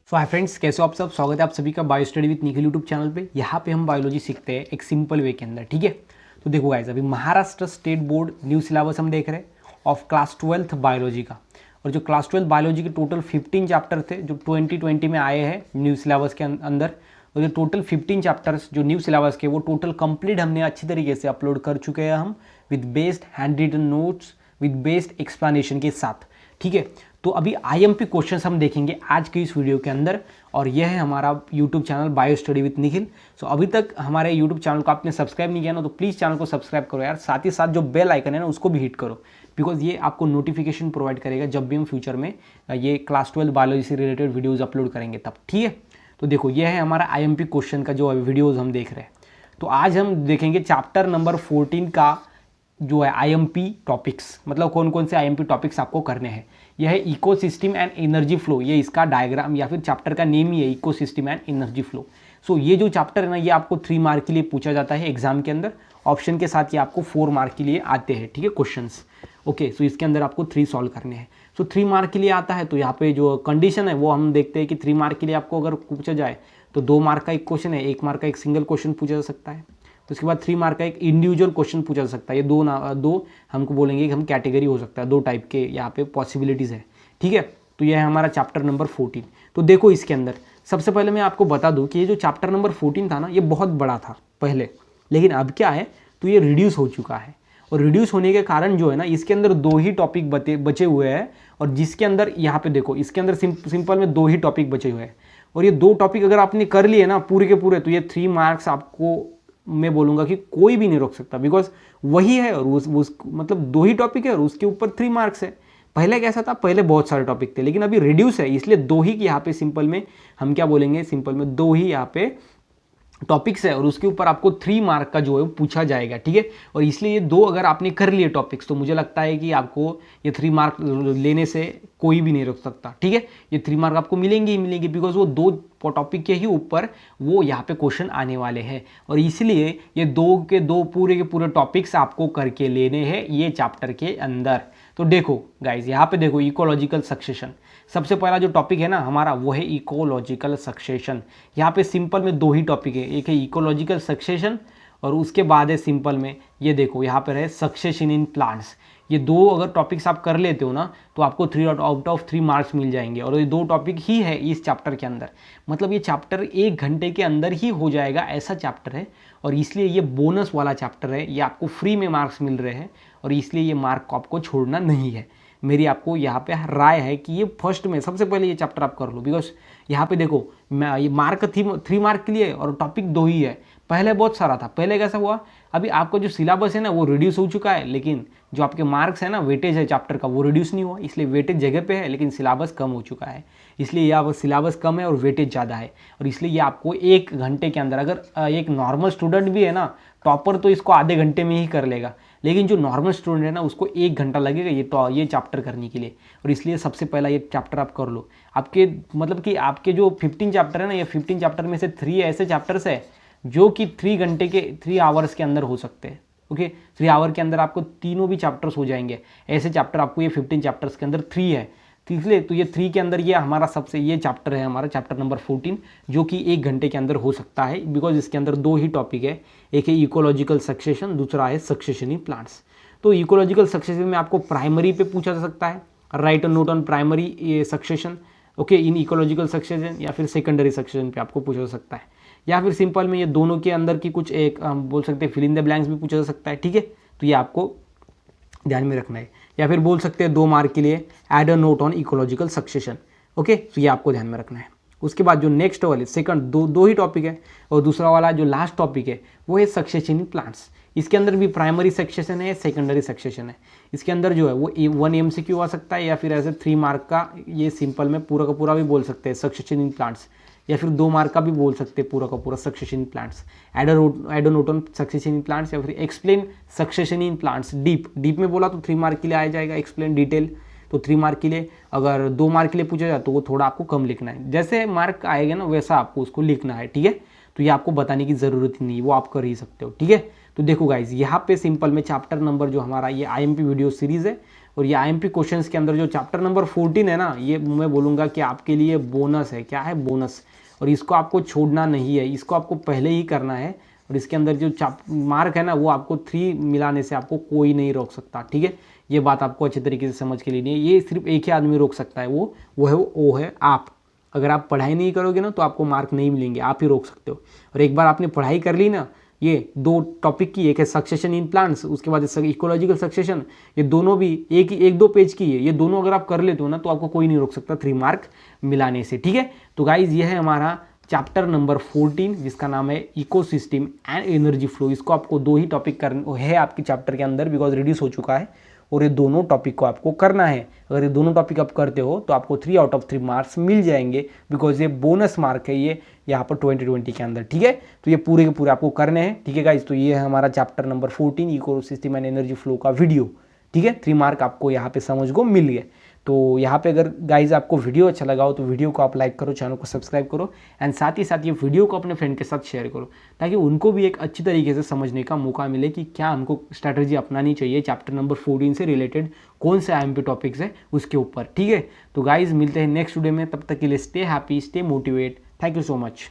सो hi friends, कैसे हो आप सब। स्वागत है आप सभी का bio study with Nikhil YouTube channel पे। यहाँ पे हम बायोलॉजी सीखते हैं एक सिंपल वे के अंदर, ठीक है। तो देखो गाइस, अभी Maharashtra state board new syllabus हम देख रहे हैं ऑफ क्लास 12th बायोलॉजी का। और जो क्लास 12 बायोलॉजी के टोटल 15 चैप्टर थे जो 2020 में आए हैं न्यू सिलेबस के अंदर। और ये टोटल 15 चैप्टर्स जो न्यू सिलेबस के वो टोटल कंप्लीट हमने अच्छी तरीके से अपलोड कर चुके हैं हम, with best handwritten notes, with best explanation के साथ, ठीक है। तो अभी आईएमपी क्वेश्चंस हम देखेंगे आज की इस वीडियो के अंदर। और यह है हमारा YouTube channel bio study with Nikhil. So अभी तक हमारे यूट्यूब चैनल को आपने सब्सक्राइब नहीं किया ना, तो प्लीज़ चैनल को सब्सक्राइब करो यार। साथ ही साथ जो बेल आइकन है ना उसको भी हिट करो, बिकॉज ये आपको नोटिफिकेशन प्रोवाइड करेगा जब भी हम फ्यूचर में ये क्लास 12 बायोलॉजी से रिलेटेड वीडियोज़ अपलोड करेंगे तब, ठीक है। तो देखो, यह है हमारा आईएमपी क्वेश्चन का जो वीडियोज़ हम देख रहे हैं। तो आज हम देखेंगे चैप्टर नंबर 14 का जो है आईएमपी टॉपिक्स, मतलब कौन कौन से आईएमपी टॉपिक्स आपको करने हैं। यह है इकोसिस्टम एंड एनर्जी फ्लो, ये इसका डायग्राम या फिर चैप्टर का नेम ही है, इकोसिस्टम एंड एनर्जी फ्लो। सो ये जो चैप्टर है ना, ये आपको 3 मार्क के लिए पूछा जाता है एग्जाम के अंदर। ऑप्शन के साथ ये आपको 4 मार्क के लिए आते हैं, ठीक है, क्वेश्चंस। ओके, सो इसके अंदर आपको 3 सॉल्व करने हैं। सो 3 मार्क के लिए आता है, तो यहाँ पे जो कंडीशन है वो हम देखते हैं कि 3 मार्क के लिए आपको अगर पूछा जाए तो 2 मार्क का एक क्वेश्चन है, 1 मार्क का एक सिंगल क्वेश्चन पूछा जा सकता है। तो उसके बाद 3 मार्क का एक इंडिविजुअल क्वेश्चन पूछा जा सकता है। ये दो हमको बोलेंगे कि हम कैटेगरी हो सकता है, 2 टाइप के यहाँ पे पॉसिबिलिटीज़ है, ठीक है। तो यह है हमारा चैप्टर नंबर 14। तो देखो, इसके अंदर सबसे पहले मैं आपको बता दूं कि ये जो चैप्टर नंबर 14 था ना, ये बहुत बड़ा था पहले, लेकिन अब क्या है, तो ये रिड्यूस हो चुका है। और रिड्यूस होने के कारण जो है ना, इसके अंदर 2 ही टॉपिक बचे हुए हैं। और जिसके अंदर यहाँ पे देखो, इसके अंदर सिंपल में 2 ही टॉपिक बचे हुए हैं। और ये 2 टॉपिक अगर आपने कर लिए ना पूरे के पूरे, तो ये 3 मार्क्स आपको मैं बोलूँगा कि कोई भी नहीं रोक सकता, बिकॉज वही है। और उस मतलब 2 ही टॉपिक है और उसके ऊपर 3 मार्क्स है। पहले कैसा था, पहले बहुत सारे टॉपिक थे, लेकिन अभी रिड्यूस है, इसलिए 2 ही यहाँ पे सिंपल में हम क्या बोलेंगे, सिंपल में 2 ही यहाँ पे टॉपिक्स है। और उसके ऊपर आपको 3 मार्क का जो है वो पूछा जाएगा, ठीक है। और इसलिए ये 2 अगर आपने कर लिए टॉपिक्स, तो मुझे लगता है कि आपको ये 3 मार्क लेने से कोई भी नहीं रोक सकता, ठीक है। ये 3 मार्क आपको मिलेंगे ही मिलेंगे, बिकॉज वो 2 टॉपिक के ही ऊपर वो यहाँ पे क्वेश्चन आने वाले हैं। और इसलिए ये 2 के 2 पूरे के पूरे टॉपिक्स आपको करके लेने हैं ये चैप्टर के अंदर। तो देखो गाइज, यहाँ पे देखो, इकोलॉजिकल सक्सेशन सबसे पहला जो टॉपिक है ना हमारा, वो है इकोलॉजिकल सक्सेशन। यहाँ पे सिंपल में 2 ही टॉपिक है, एक है इकोलॉजिकल सक्सेशन और उसके बाद है सिंपल में ये देखो यहाँ पर है सक्सेशन इन प्लांट्स। ये 2 अगर टॉपिक्स आप कर लेते हो ना, तो आपको 3 आउट ऑफ 3 मार्क्स मिल जाएंगे। और ये 2 टॉपिक ही है इस चैप्टर के अंदर, मतलब ये चैप्टर 1 घंटे के अंदर ही हो जाएगा, ऐसा चैप्टर है। और इसलिए ये बोनस वाला चैप्टर है, ये आपको फ्री में मार्क्स मिल रहे हैं। और इसलिए ये मार्क को आपको छोड़ना नहीं है। मेरी आपको यहाँ पे राय है कि ये फर्स्ट में सबसे पहले ये चैप्टर आप कर लो, बिकॉज यहाँ पे देखो, ये मार्क 3 मार्क के लिए और टॉपिक 2 ही है। पहले बहुत सारा था, पहले कैसा हुआ, अभी आपका जो सिलेबस है ना वो रिड्यूस हो चुका है, लेकिन जो आपके मार्क्स है ना, वेटेज है चैप्टर का, वो रिड्यूस नहीं हुआ। इसलिए वेटेज जगह पे है, लेकिन सिलेबस कम हो चुका है। इसलिए यहाँ सिलेबस कम है और वेटेज ज़्यादा है। और इसलिए ये आपको 1 घंटे के अंदर, अगर एक नॉर्मल स्टूडेंट भी है ना, टॉपर तो इसको आधे घंटे में ही कर लेगा, लेकिन जो नॉर्मल स्टूडेंट है ना उसको 1 घंटा लगेगा ये चैप्टर करने के लिए। और इसलिए सबसे पहला ये चैप्टर आप कर लो। आपके मतलब कि आपके जो 15 चैप्टर है ना, ये 15 चैप्टर में से 3 ऐसे चैप्टर्स है जो कि 3 आवर्स के अंदर हो सकते हैं। ओके, 3 आवर के अंदर आपको तीनों भी चैप्टर्स हो जाएंगे। ऐसे चैप्टर आपको ये 15 चैप्टर्स के अंदर 3 है, इसलिए तो ये 3 के अंदर ये हमारा ये चैप्टर है हमारा चैप्टर नंबर 14, जो कि 1 घंटे के अंदर हो सकता है, बिकॉज इसके अंदर 2 ही टॉपिक है, एक है इकोलॉजिकल सक्सेशन, दूसरा है सक्सेशन इन प्लांट्स। तो इकोलॉजिकल सक्सेशन में आपको प्राइमरी पे पूछा जा सकता है, right a note on primary succession, okay, in ecological succession, या फिर सेकेंडरी सक्सेशन पे आपको पूछा जा सकता है, या फिर सिंपल में ये दोनों के अंदर की कुछ एक हम बोल सकते हैं फिल इन द ब्लैंक्स भी पूछा जा सकता है, ठीक है। तो ये आपको ध्यान में रखना है। या फिर बोल सकते हैं 2 मार्क के लिए add a note on ecological succession, okay. तो ये आपको ध्यान में रखना है। उसके बाद जो नेक्स्ट वाले सेकंड 2 ही टॉपिक है, और दूसरा वाला जो लास्ट टॉपिक है वो है सक्सेशन इन प्लांट्स। इसके अंदर भी प्राइमरी सक्सेशन है, सेकेंडरी सक्सेशन है। इसके अंदर जो है वो 1 MCQ आ सकता है, या फिर ऐसे 3 मार्क का ये सिंपल में पूरा का पूरा भी बोल सकते हैं सक्सेशन इन प्लांट्स, या फिर 2 मार्क का भी बोल सकते हैं पूरा का पूरा succession in plants, add a note on succession in plants, या फिर explain succession in plants. Deep में बोला तो 3 मार्क के लिए आ जाएगा, एक्सप्लेन डिटेल तो 3 मार्क के लिए। अगर 2 मार्क के लिए पूछा जाए तो वो थोड़ा आपको कम लिखना है, जैसे मार्क आएगा ना वैसा आपको उसको लिखना है, ठीक है। तो ये आपको बताने की ज़रूरत ही नहीं, वो आप कर ही सकते हो, ठीक है। तो देखो गाइज, यहाँ पे सिंपल में चैप्टर नंबर जो हमारा ये आईएमपी वीडियो सीरीज़ है और ये IMP क्वेश्चंस के अंदर जो चैप्टर नंबर 14 है ना, ये मैं बोलूँगा कि आपके लिए बोनस है। क्या है? बोनस। और इसको आपको छोड़ना नहीं है, इसको आपको पहले ही करना है। और इसके अंदर जो मार्क है ना, वो आपको 3 मिलाने से आपको कोई नहीं रोक सकता, ठीक है। ये बात आपको अच्छे तरीके से समझ के लेनी है। ये सिर्फ एक ही आदमी रोक सकता है, वो है आप। अगर आप पढ़ाई नहीं करोगे ना तो आपको मार्क नहीं मिलेंगे, आप ही रोक सकते हो। और एक बार आपने पढ़ाई कर ली ना, ये 2 टॉपिक की, एक है सक्सेशन इन प्लांट्स, उसके बाद इकोलॉजिकल सक्सेशन, ये दोनों भी एक 2 पेज की है। ये दोनों अगर आप कर लेते हो ना तो आपको कोई नहीं रोक सकता 3 मार्क मिलाने से, ठीक है। तो गाइज ये है हमारा चैप्टर नंबर 14 जिसका नाम है इकोसिस्टम एंड एनर्जी फ्लो। इसको आपको 2 ही टॉपिक करना है आपके चैप्टर के अंदर, बिकॉज रिड्यूस हो चुका है। और ये दोनों टॉपिक को आपको करना है। अगर ये दोनों टॉपिक आप करते हो तो आपको 3 आउट ऑफ 3 मार्क्स मिल जाएंगे, बिकॉज ये बोनस मार्क है ये यहाँ पर 2020 के अंदर, ठीक है। तो ये पूरे के पूरे आपको करने हैं, ठीक है गाइज। तो ये है हमारा chapter number 14 ecosystem and energy flow का वीडियो, ठीक है। 3 मार्क आपको यहाँ पे समझ को मिल गए। तो यहाँ पे अगर गाइज आपको वीडियो अच्छा लगा हो तो वीडियो को आप लाइक करो, चैनल को सब्सक्राइब करो, एंड साथ ही साथ ये वीडियो को अपने फ्रेंड के साथ शेयर करो, ताकि उनको भी एक अच्छी तरीके से समझने का मौका मिले कि क्या हमको स्ट्रैटेजी अपनानी चाहिए चैप्टर नंबर 14 से रिलेटेड, कौन से IMP टॉपिक्स है उसके ऊपर, ठीक है। तो गाइज मिलते हैं नेक्स्ट वीडियो में, तब तक के लिए stay happy, stay motivate. Thank you so much.